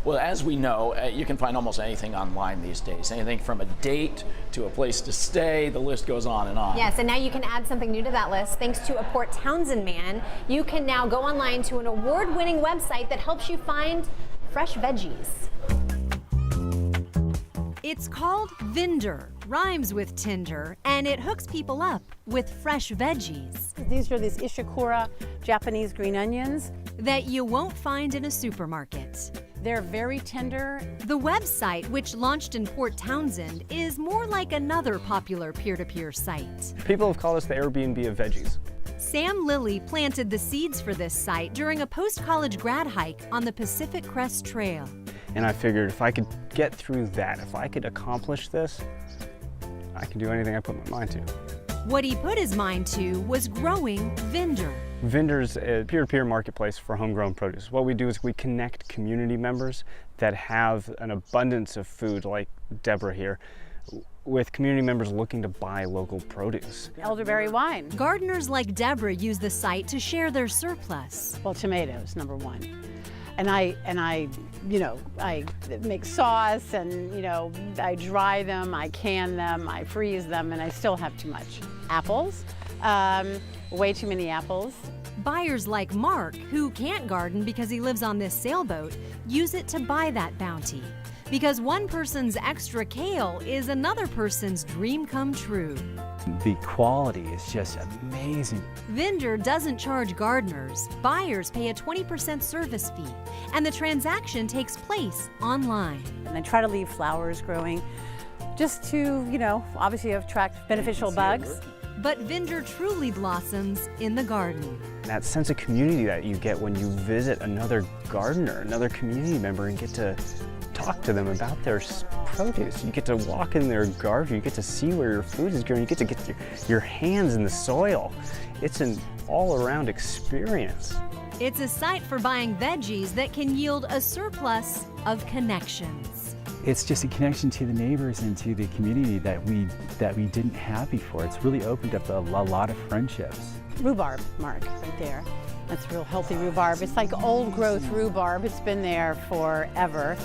Well, as we know, you can find almost anything online these days. Anything from a date to a place to stay, the list goes on and on. Yes, and now you can add something new to that list. Thanks to a Port Townsend man, you can now go online to an award-winning website that helps you find fresh veggies. It's called Vinder, rhymes with Tinder, and it hooks people up with fresh veggies. These are these ishikura Japanese green onions that you won't find in a supermarket. They're very tender. The website, which launched in Port Townsend, is more like another popular peer-to-peer site. People have called us the Airbnb of veggies. Sam Lilly planted the seeds for this site during a post-college grad hike on the Pacific Crest Trail. And I figured if I could get through that, if I could accomplish this, I can do anything I put my mind to. What he put his mind to was growing Vinder. Vinder's a peer-to-peer marketplace for homegrown produce. What we do is we connect community members that have an abundance of food, like Deborah here, with community members looking to buy local produce. Elderberry wine. Gardeners like Deborah use the site to share their surplus. Well, tomatoes, number one. And I make sauce, and I dry them, I can them, I freeze them, and I still have too much. Apples, way too many apples. Buyers like Mark, who can't garden because he lives on this sailboat, use it to buy that bounty. Because one person's extra kale is another person's dream come true. The quality is just amazing. Vinder doesn't charge gardeners. Buyers pay a 20% service fee, and the transaction takes place online. And I try to leave flowers growing just to, obviously attract beneficial bugs. But Vinder truly blossoms in the garden. That sense of community that you get when you visit another gardener, another community member, and get to talk to them about their produce. You get to walk in their garden, you get to see where your food is growing, you get to get your hands in the soil. It's an all-around experience. It's a site for buying veggies that can yield a surplus of connections. It's just a connection to the neighbors and to the community that we didn't have before. It's really opened up a lot of friendships. Rhubarb, Mark, right there. That's real healthy rhubarb. It's like old growth rhubarb. It's been there forever.